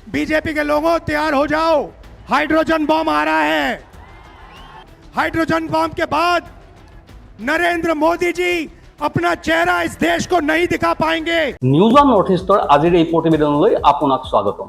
BJP के लोगों तैयार हो जाओ, हाइड्रोजन बम आ रहा है। हाइड्रोजन बम के बाद नरेंद्र मोदी जी अपना चेहरा इस देश को नहीं दिखा पाएंगे। নিউজ অন নৰ্থ ইষ্টৰ আজিৰ এই প্ৰতিবেদনলৈ আপোনাক স্বাগতম।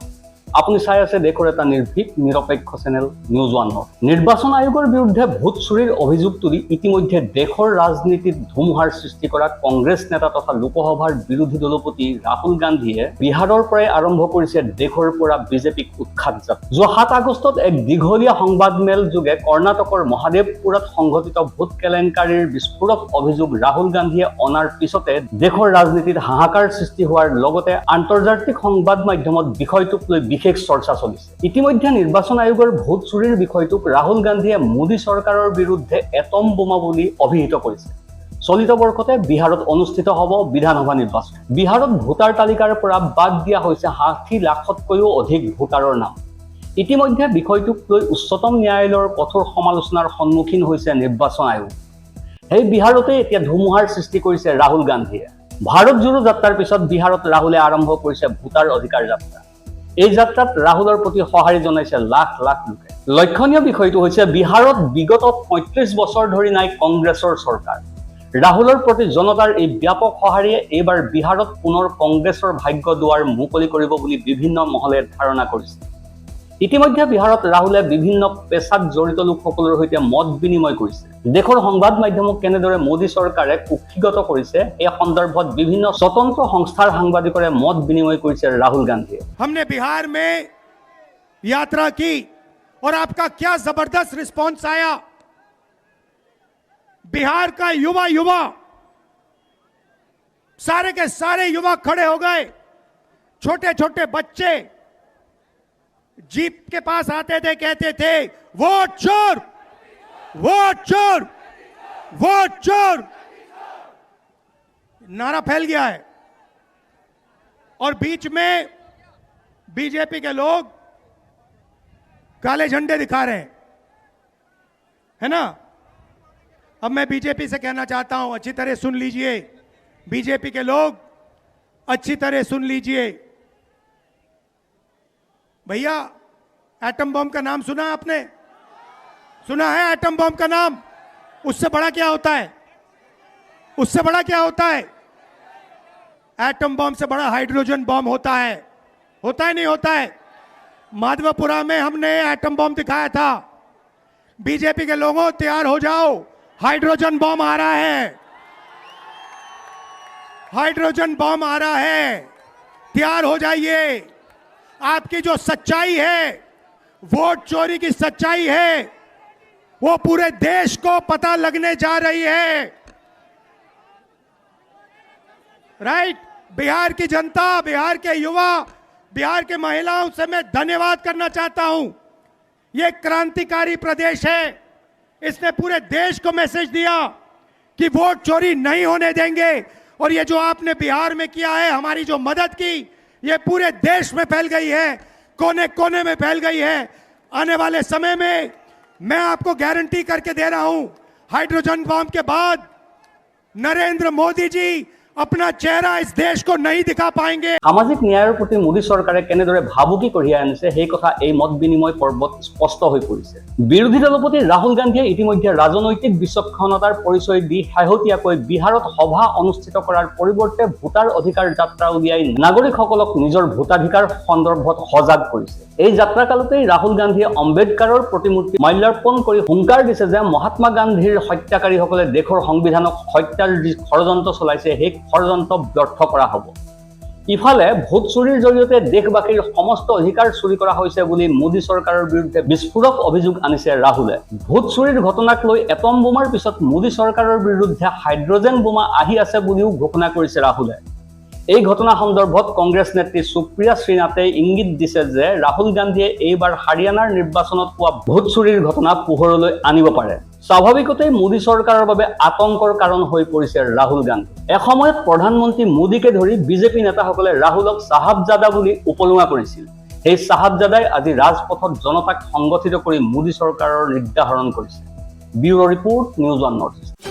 আপুনি চাই আছে দেশৰ এটা নিৰ্ভীক নিৰপেক্ষ চেনেল নিউজ ওৱান নৰ্থ। নিৰ্বাচন আয়োগৰ বিৰুদ্ধে ভোট চুৰিৰ অভিযোগ তুলি ইতিমধ্যে দেশৰ ৰাজনীতিত ধুমুহাৰ সৃষ্টি কৰা কংগ্ৰেছ নেতা তথা লোকসভাৰ বিৰোধী দলপতি ৰাহুল গান্ধীয়ে বিহাৰৰ পৰাই আৰম্ভ কৰিছে দেশৰ পৰা বিজেপিক উৎখাত যাত্ৰা। যোৱা 7 আগষ্টত এক দীঘলীয়া সংবাদমেল যোগে কৰ্ণাটকৰ মহাদেৱপুৰত সংঘটিত ভোট কেলেংকাৰীৰ বিস্ফোৰক অভিযোগ ৰাহুল গান্ধীয়ে অনাৰ পিছতে দেশৰ ৰাজনীতিত হাহাকাৰ সৃষ্টি হোৱাৰ লগতে আন্তৰ্জাতিক সংবাদ মাধ্যমত বিষয়টোক লৈ বিশেষ চৰ্চা চলিছে। ইতিমধ্যে নিৰ্বাচন আয়োগৰ ভোট চুৰিৰ বিষয়টোক ৰাহুল গান্ধীয়ে মোদী চৰকাৰৰ বিৰুদ্ধে এটম বোমা বুলি অভিহিত কৰিছে। চলিত বৰ্ষতে বিহাৰত অনুষ্ঠিত হ'ব বিধানসভা নিৰ্বাচন। বিহাৰত ভোটাৰ তালিকাৰ পৰা বাদ দিয়া হৈছে 60 লাখতকৈও অধিক ভোটাৰৰ নাম। ইতিমধ্যে বিষয়টোক লৈ উচ্চতম ন্যায়ালয়ৰ কঠোৰ সমালোচনাৰ সন্মুখীন হৈছে নিৰ্বাচন আয়োগ। এই বিহাৰতে এতিয়া ধুমুহাৰ সৃষ্টি কৰিছে ৰাহুল গান্ধীয়ে। ভাৰত জোড়ো যাত্ৰাৰ পিছত বিহাৰত ৰাহুলে আৰম্ভ কৰিছে ভোটাৰ অধিকাৰ যাত্ৰা। এই যাত্ৰাত ৰাহুলৰ প্ৰতি সঁহাৰি জনাইছে লাখ লাখ লোকে। লক্ষণীয় বিষয়টো হৈছে বিহাৰত বিগত 35 বছৰ ধৰি নাই কংগ্ৰেছৰ চৰকাৰ। ৰাহুলৰ প্ৰতি জনতাৰ এই ব্যাপক সঁহাৰিয়ে এইবাৰ বিহাৰত পুনৰ কংগ্ৰেছৰ ভাগ্য দুৱাৰ মুকলি কৰিব বুলি বিভিন্ন মহলে ধাৰণা কৰিছে। ইতিমধ্যে বিহাৰত ৰাহুলে বিভিন্ন পেছাত জড়িত লোকসকলৰ সৈতে মত বিনিময় কৰিছে। দেশৰ সংবাদ মাধ্যমক কেনেদৰে মোদী চৰকাৰে কুক্ষিগত কৰিছে এই সন্দৰ্ভত বিভিন্ন স্বতন্ত্ৰ সংস্থাৰ সাংবাদিকৰে মত বিনিময় কৰিছে ৰাহুল গান্ধীয়ে। हमने बिहार में यात्रा की और आपका क्या जबरदस्त रिस्पांस आया। बिहार का युवा सारे के सारे युवा खड़े हो गए। छोटे छोटे बच्चे जीप के पास आते थे, कहते थे वोट चोर, वोट चोर, वोट चोर। नारा फैल गया है और बीच में बीजेपी के लोग काले झंडे दिखा रहे हैं, है ना। अब मैं बीजेपी से कहना चाहता हूं, अच्छी तरह सुन लीजिए। बीजेपी के लोग अच्छी तरह सुन लीजिए। भैया, एटम बम का नाम सुना आपने? सुना है एटम बम का नाम? उससे बड़ा क्या होता है? उससे बड़ा क्या होता है? एटम बम से बड़ा हाइड्रोजन बम होता है। होता है नहीं होता है? माधवपुरा में हमने एटम बम दिखाया था। बीजेपी के लोगों तैयार हो जाओ, हाइड्रोजन बम आ रहा है। हाइड्रोजन बम आ रहा है, तैयार हो जाइए। आपकी जो सच्चाई है, वोट चोरी की सच्चाई है, वो पूरे देश को पता लगने जा रही है। राइट? बिहार की जनता, बिहार के युवा, बिहार के महिलाओं से मैं धन्यवाद करना चाहता हूं। ये क्रांतिकारी प्रदेश है। इसने पूरे देश को मैसेज दिया कि वोट चोरी नहीं होने देंगे। और ये जो आपने बिहार में किया है, हमारी जो मदद की, ये पूरे देश में फैल गई है, कोने कोने में फैल गई है। आने वाले समय में मैं आपको गारंटी करके दे रहा हूं, हाइड्रोजन बम के बाद नरेंद्र मोदी जी अपना चेहरा इस देश को नहीं दिखा पाएंगे। সামাজিক ন্যায়ৰ প্ৰতি মোদী চৰকাৰে কেনেদৰে ভাবুকি কঢ়িয়াই আনিছে সেই কথা এই মত বিনিময় পৰ্বত স্পষ্ট হৈ পৰিছে। বিৰোধী দলপতি ৰাহুল গান্ধীয়ে ইতিমধ্যে ৰাজনৈতিক বিচক্ষণতাৰ পৰিচয় দি শেহতীয়াকৈ বিহাৰত সভা অনুষ্ঠিত কৰাৰ পৰিৱৰ্তে ভোটাৰ অধিকাৰ যাত্ৰা উলিয়াই নাগৰিকসকলক নিজৰ ভোটাধিকাৰ সন্দৰ্ভত সজাগ কৰিছে। এই যাত্ৰাকালতেই ৰাহুল গান্ধীয়ে আম্বেদকাৰৰ প্ৰতিমূৰ্তি মাল্যাৰ্পণ কৰি হুংকাৰ দিছে যে মহাত্মা গান্ধীৰ হত্যাকাৰীসকলে দেশৰ সংবিধানক হত্যাৰ যি ষড়যন্ত্ৰ চলাইছে সেই ষড়যন্ত্ৰ ব্যৰ্থ কৰা হ'ব। ইফালে ভোট চুৰিৰ জৰিয়তে দেশবাসীৰ সমস্ত অধিকাৰ চুৰি কৰা হৈছে বুলি মোদী চৰকাৰৰ বিৰুদ্ধে বিস্ফোৰক অভিযোগ আনিছে ৰাহুলে। ভোট চুৰিৰ ঘটনাক লৈ এটম বোমাৰ পিছত মোদী চৰকাৰৰ বিৰুদ্ধে হাইড্ৰোজেন বোমা আহি আছে বুলিও ঘোষণা কৰিছে ৰাহুলে। এই ঘটনা সন্দৰ্ভত কংগ্ৰেছ নেত্ৰী সুপ্ৰিয়া শ্ৰীনাথে ইংগিত দিছে যে ৰাহুল গান্ধীয়ে এইবাৰ হাৰিয়ানাৰ নিৰ্বাচনত হোৱা ভোট চুৰিৰ ঘটনা পোহৰলৈ আনিব পাৰে। স্বাভাৱিকতেই মোদী চৰকাৰৰ বাবে আতংকৰ কাৰণ হৈ পৰিছে ৰাহুল গান্ধী। এসময়ত প্ৰধানমন্ত্ৰী মোদীকে ধৰি বিজেপি নেতাসকলে ৰাহুলক চাহাবজাদা বুলি উপলুঙা কৰিছিল। সেই চাহাবজাদাই আজি ৰাজপথত জনতাক সংগঠিত কৰি মোদী চৰকাৰৰ নিৰ্ধাৰণ কৰিছে। Bureau report, news one north east.